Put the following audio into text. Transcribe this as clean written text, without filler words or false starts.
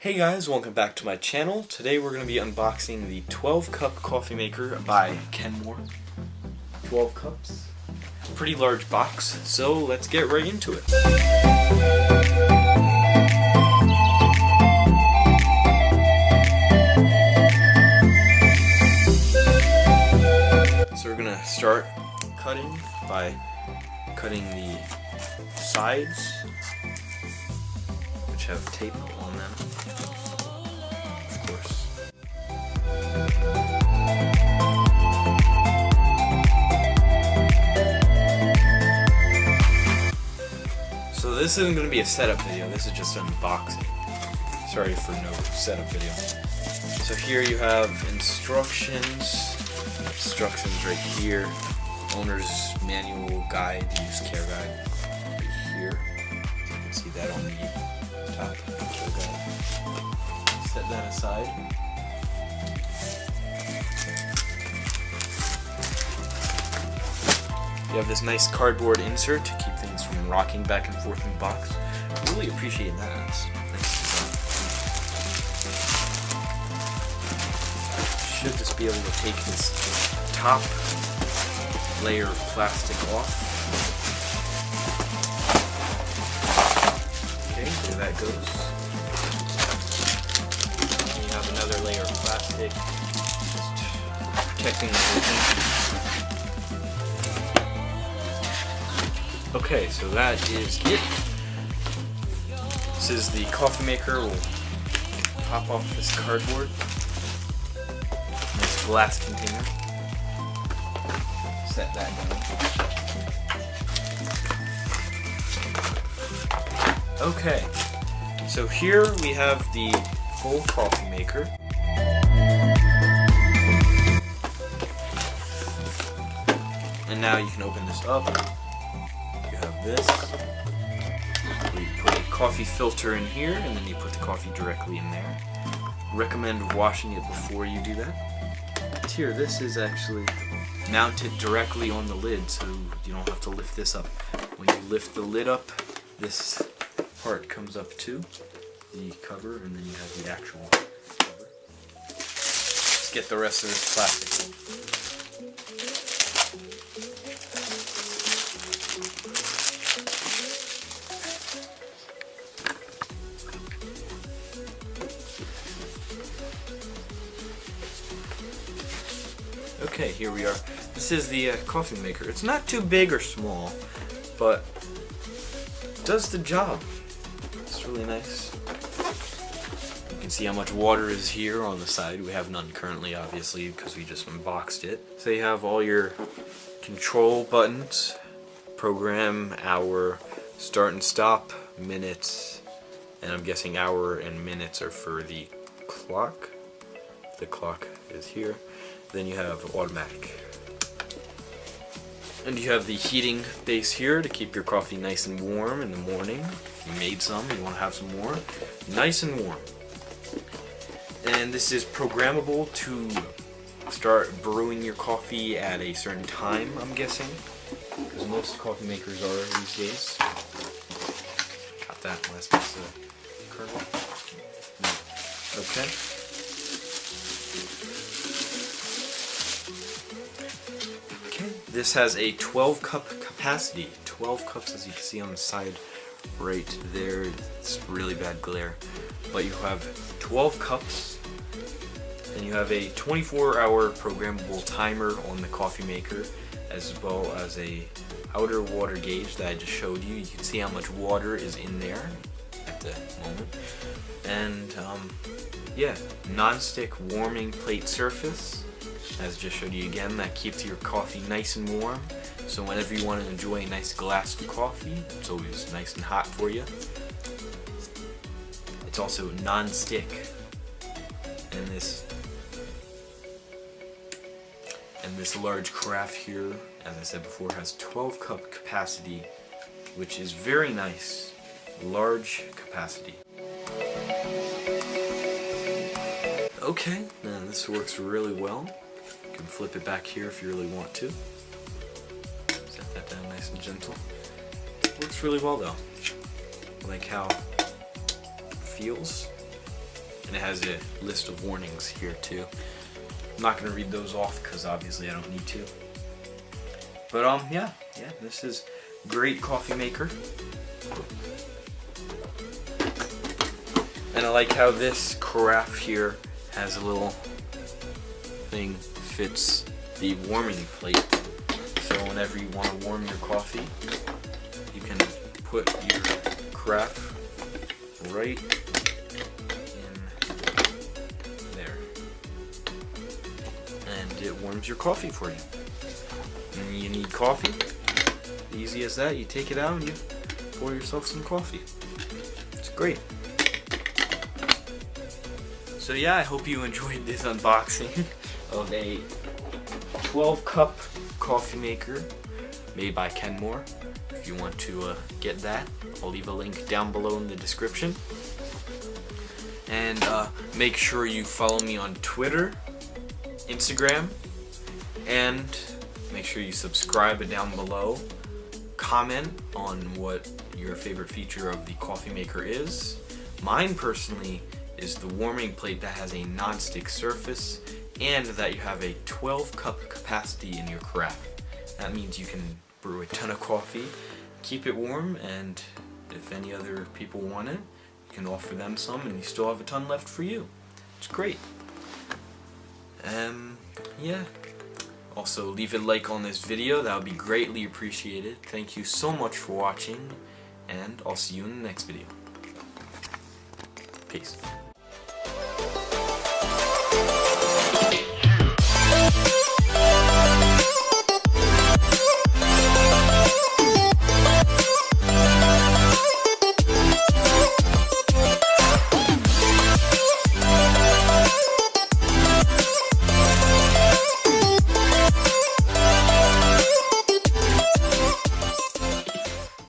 Hey guys, welcome back to my channel. Today we're going to be unboxing the 12-cup coffee maker by Kenmore. 12 cups. Pretty large box, so let's get right into it. So we're going to start cutting by cutting the sides, which have tape on them. Of course. So this isn't going to be a setup video, this is just unboxing. Sorry for no setup video. So here you have instructions right here, owner's manual guide, use care guide right here. You can see that on the top. Set that aside. You have this nice cardboard insert to keep things from rocking back and forth in the box. Really appreciate that. It's nice design. Should just be able to take this top layer of plastic off. Okay, there that goes. And you have another layer of plastic just protecting the whole thing. Okay, so that is it. This is the coffee maker. We'll pop off this cardboard. Nice glass container. Set that down. Okay, so here we have the full coffee maker. And now you can open this up. You have this. We put a coffee filter in here, and then you put the coffee directly in there. Recommend washing it before you do that. Here, this is actually mounted directly on the lid, so you don't have to lift this up. When you lift the lid up, this part comes up too, the cover, and then you have the actual cover. Let's get the rest of this plastic off. Okay, here we are. This is the coffee maker. It's not too big or small, but it does the job. It's really nice. You can see how much water is here on the side. We have none currently, obviously, because we just unboxed it. So you have all your control buttons, program, hour, start and stop, minutes, and I'm guessing hour and minutes are for the clock. The clock is here. Then you have automatic. And you have the heating base here to keep your coffee nice and warm in the morning. If you made some, you want to have some more. Nice and warm. And this is programmable to start brewing your coffee at a certain time, I'm guessing. Because most coffee makers are these days. Got that last piece of kernel. Okay. This has a 12-cup capacity. 12 cups, as you can see on the side right there. It's really bad glare. But you have 12 cups, and you have a 24-hour programmable timer on the coffee maker, as well as a outer water gauge that I just showed you. You can see how much water is in there at the moment. And yeah, non-stick warming plate surface. As just showed you again, that keeps your coffee nice and warm. So whenever you want to enjoy a nice glass of coffee, it's always nice and hot for you. It's also non-stick. And this large carafe here, as I said before, has 12-cup capacity, which is very nice. Large capacity. Okay, now this works really well. You can flip it back here if you really want to. Set that down nice and gentle. Works really well though. I like how it feels. And it has a list of warnings here too. I'm not gonna read those off because obviously I don't need to. But yeah, this is great coffee maker. And I like how this carafe here has a little thing fits the warming plate. So whenever you want to warm your coffee, you can put your carafe right in there. And it warms your coffee for you. And you need coffee. Easy as that. You take it out and you pour yourself some coffee. It's great. So yeah, I hope you enjoyed this unboxing of a 12 cup coffee maker made by Kenmore. If you want to get that, I'll leave a link down below in the description. And make sure you follow me on Twitter, Instagram, and make sure you subscribe down below. Comment on what your favorite feature of the coffee maker is. Mine personally is the warming plate that has a non-stick surface and that you have a 12 cup capacity in your carafe. That means you can brew a ton of coffee, keep it warm, and if any other people want it, you can offer them some and you still have a ton left for you. It's great. Yeah. Also, leave a like on this video, that would be greatly appreciated. Thank you so much for watching, and I'll see you in the next video. Peace.